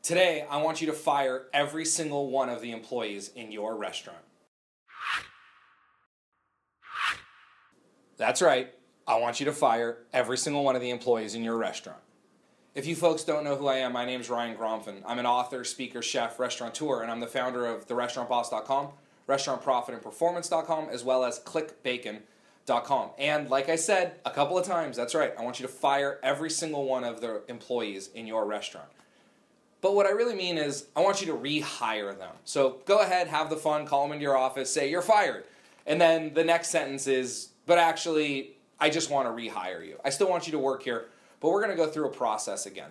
Today, I want you to fire every single one of the employees in your restaurant. That's right. I want you to fire every single one of the employees in your restaurant. If you folks don't know who I am, my name is Ryan Gromfin. I'm an author, speaker, chef, restaurateur, and I'm the founder of therestaurantboss.com, restaurantprofitandperformance.com, as well as clickbacon.com. And like I said a couple of times, that's right, I want you to fire every single one of the employees in your restaurant. But what I really mean is I want you to rehire them. So go ahead, have the fun, call them into your office, say you're fired. And then the next sentence is, but actually, I just want to rehire you. I still want you to work here, but we're going to go through a process again.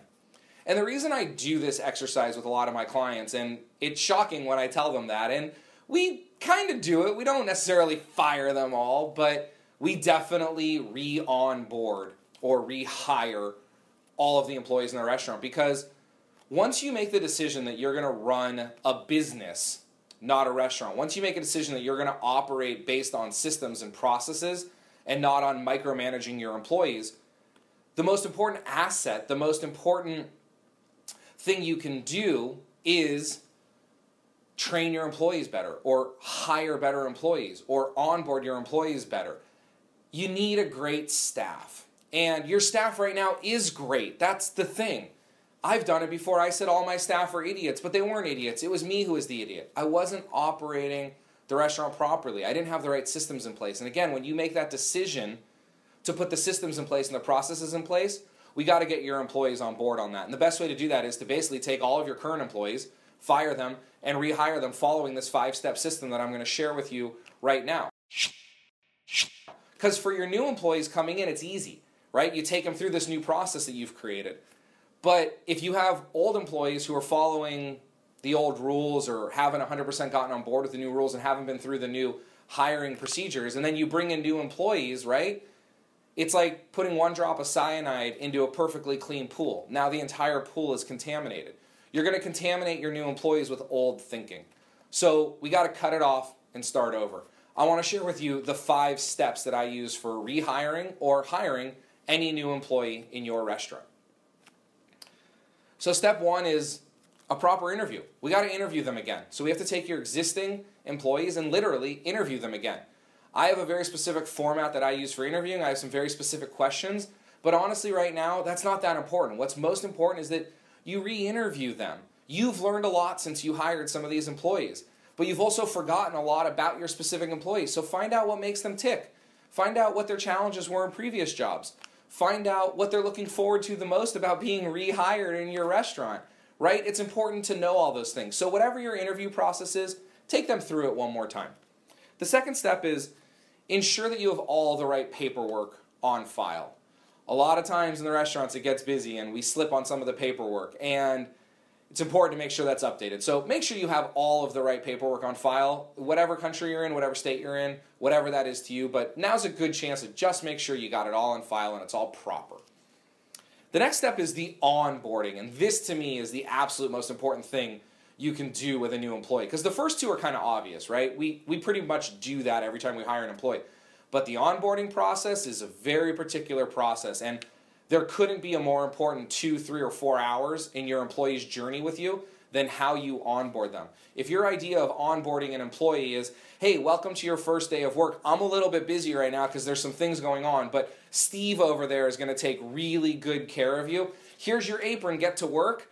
And the reason I do this exercise with a lot of my clients, and it's shocking when I tell them that, and we kind of do it. We don't necessarily fire them all, but we definitely re-onboard or rehire all of the employees in the restaurant, because once you make the decision that you're going to run a business, not a restaurant, once you make a decision that you're going to operate based on systems and processes and not on micromanaging your employees, the most important asset, the most important thing you can do is train your employees better, or hire better employees, or onboard your employees better. You need a great staff. And your staff right now is great. That's the thing. I've done it before. I said all my staff are idiots, but they weren't idiots. It was me who was the idiot. I wasn't operating the restaurant properly. I didn't have the right systems in place. And again, when you make that decision to put the systems in place and the processes in place, we got to get your employees on board on that. And the best way to do that is to basically take all of your current employees, fire them, and rehire them following this 5-step system that I'm going to share with you right now. Because for your new employees coming in, it's easy, right? You take them through this new process that you've created. But if you have old employees who are following the old rules or haven't 100% gotten on board with the new rules and haven't been through the new hiring procedures, and then you bring in new employees, right? It's like putting one drop of cyanide into a perfectly clean pool. Now the entire pool is contaminated. You're going to contaminate your new employees with old thinking. So we got to cut it off and start over. I want to share with you the 5 steps that I use for rehiring or hiring any new employee in your restaurant. So step 1 is a proper interview. We got to interview them again. So we have to take your existing employees and literally interview them again. I have a very specific format that I use for interviewing. I have some very specific questions. But honestly, right now, that's not that important. What's most important is that you re-interview them. You've learned a lot since you hired some of these employees. But you've also forgotten a lot about your specific employees. So find out what makes them tick. Find out what their challenges were in previous jobs. Find out what they're looking forward to the most about being rehired in your restaurant, right? It's important to know all those things. So whatever your interview process is, take them through it one more time. The second step is ensure that you have all the right paperwork on file. A lot of times in the restaurants it gets busy and we slip on some of the paperwork, and it's important to make sure that's updated. So make sure you have all of the right paperwork on file, whatever country you're in, whatever state you're in, whatever that is to you, but now's a good chance to just make sure you got it all on file and it's all proper. The next step is the onboarding, and this to me is the absolute most important thing you can do with a new employee, because the first 2 are kind of obvious, right? We pretty much do that every time we hire an employee. But the onboarding process is a very particular process, and there couldn't be a more important 2, 3, or 4 hours in your employee's journey with you than how you onboard them. If your idea of onboarding an employee is, hey, welcome to your first day of work. I'm a little bit busy right now because there's some things going on, but Steve over there is going to take really good care of you. Here's your apron, get to work.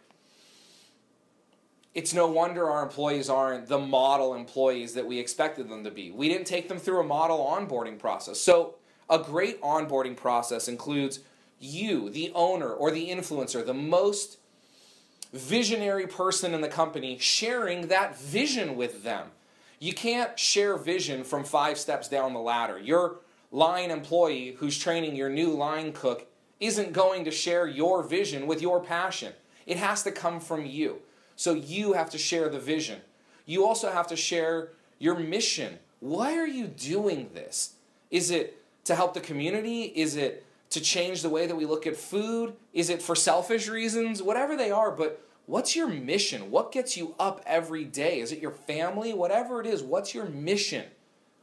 It's no wonder our employees aren't the model employees that we expected them to be. We didn't take them through a model onboarding process. So a great onboarding process includes you, the owner or the influencer, the most visionary person in the company, sharing that vision with them. You can't share vision from 5 steps down the ladder. Your line employee who's training your new line cook isn't going to share your vision with your passion. It has to come from you. So you have to share the vision. You also have to share your mission. Why are you doing this? Is it to help the community? Is it to change the way that we look at food? Is it for selfish reasons? Whatever they are, but what's your mission? What gets you up every day? Is it your family? Whatever it is, what's your mission?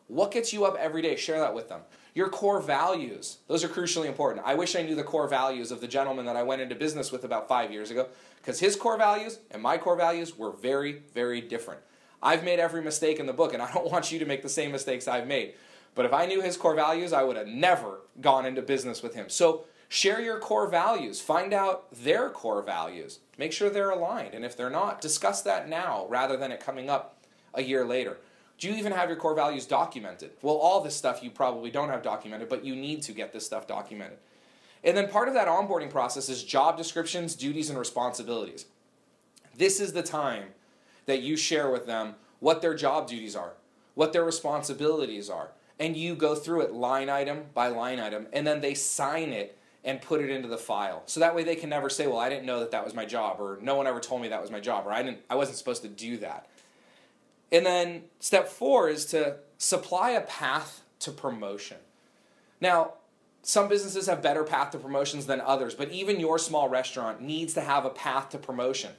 What gets you up every day? Share that with them. Your core values, those are crucially important. I wish I knew the core values of the gentleman that I went into business with about 5 years ago, because his core values and my core values were very, very different. I've made every mistake in the book, and I don't want you to make the same mistakes I've made. But if I knew his core values, I would have never gone into business with him. So share your core values. Find out their core values. Make sure they're aligned. And if they're not, discuss that now rather than it coming up a year later. Do you even have your core values documented? Well, all this stuff you probably don't have documented, but you need to get this stuff documented. And then part of that onboarding process is job descriptions, duties, and responsibilities. This is the time that you share with them what their job duties are, what their responsibilities are, and you go through it line item by line item, and then they sign it and put it into the file. So that way they can never say, well, I didn't know that that was my job, or no one ever told me that was my job, or I wasn't supposed to do that. And then step 4 is to supply a path to promotion. Now, some businesses have better path to promotions than others, but even your small restaurant needs to have a path to promotion.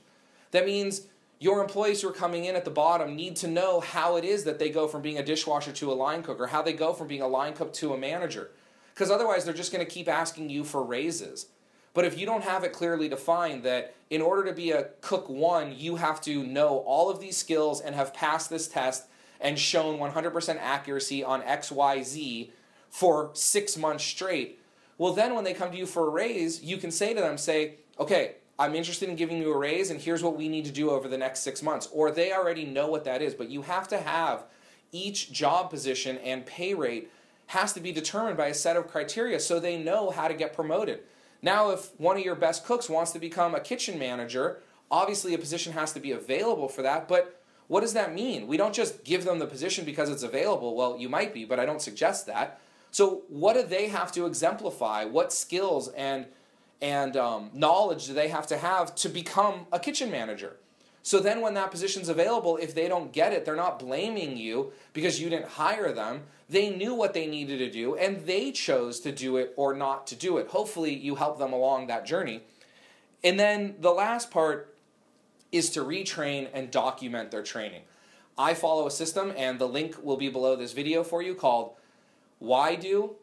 That means your employees who are coming in at the bottom need to know how it is that they go from being a dishwasher to a line cook, or how they go from being a line cook to a manager. Because otherwise they're just going to keep asking you for raises. But if you don't have it clearly defined that in order to be a cook 1, you have to know all of these skills and have passed this test and shown 100% accuracy on X, Y, Z for 6 months straight, well then when they come to you for a raise, you can say to them, okay, I'm interested in giving you a raise, and here's what we need to do over the next 6 months. Or they already know what that is, but you have to have each job position and pay rate has to be determined by a set of criteria so they know how to get promoted. Now, if one of your best cooks wants to become a kitchen manager, obviously a position has to be available for that, but what does that mean? We don't just give them the position because it's available. Well, you might be, but I don't suggest that. So what do they have to exemplify? What skills and knowledge do they have to become a kitchen manager? So then when that position's available, if they don't get it, they're not blaming you because you didn't hire them. They knew what they needed to do, and they chose to do it or not to do it. Hopefully you help them along that journey. And then the last part is to retrain and document their training. I follow a system, and the link will be below this video for you, called Why Do,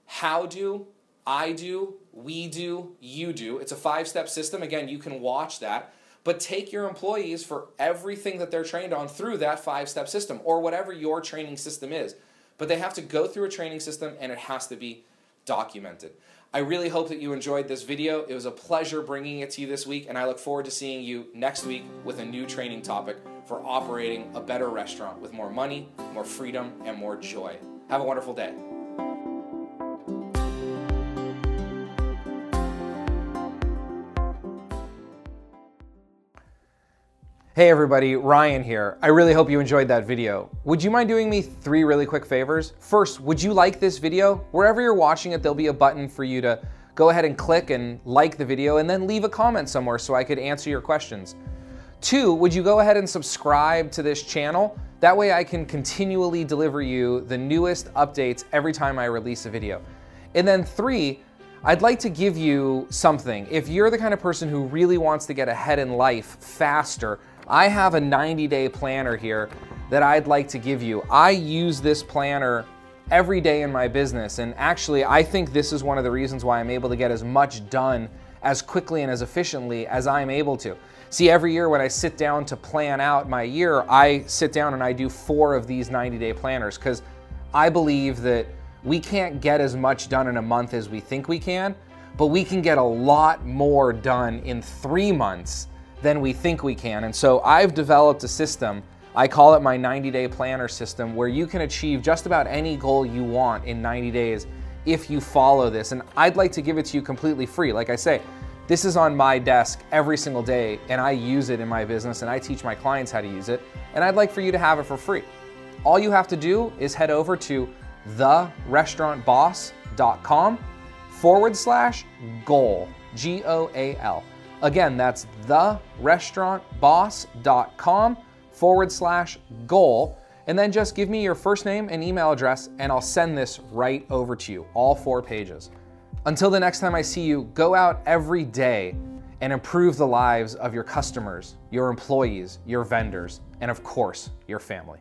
How Do, I Do, We Do, You Do. It's a 5-step system. Again, you can watch that. But take your employees for everything that they're trained on through that 5-step system, or whatever your training system is. But they have to go through a training system, and it has to be documented. I really hope that you enjoyed this video. It was a pleasure bringing it to you this week, and I look forward to seeing you next week with a new training topic for operating a better restaurant with more money, more freedom, and more joy. Have a wonderful day. Hey everybody, Ryan here. I really hope you enjoyed that video. Would you mind doing me 3 really quick favors? First, would you like this video? Wherever you're watching it, there'll be a button for you to go ahead and click and like the video, and then leave a comment somewhere so I could answer your questions. 2, would you go ahead and subscribe to this channel? That way I can continually deliver you the newest updates every time I release a video. And then 3, I'd like to give you something. If you're the kind of person who really wants to get ahead in life faster, I have a 90-day planner here that I'd like to give you. I use this planner every day in my business, and actually I think this is one of the reasons why I'm able to get as much done as quickly and as efficiently as I'm able to. See, every year when I sit down to plan out my year, I sit down and I do 4 of these 90-day planners, because I believe that we can't get as much done in a month as we think we can, but we can get a lot more done in 3 months than we think we can. And so I've developed a system, I call it my 90-day planner system, where you can achieve just about any goal you want in 90 days if you follow this. And I'd like to give it to you completely free. Like I say, this is on my desk every single day, and I use it in my business, and I teach my clients how to use it, and I'd like for you to have it for free. All you have to do is head over to therestaurantboss.com/goal, G-O-A-L. Again, that's therestaurantboss.com/goal, and then just give me your first name and email address, and I'll send this right over to you, all 4 pages. Until the next time I see you, go out every day and improve the lives of your customers, your employees, your vendors, and of course, your family.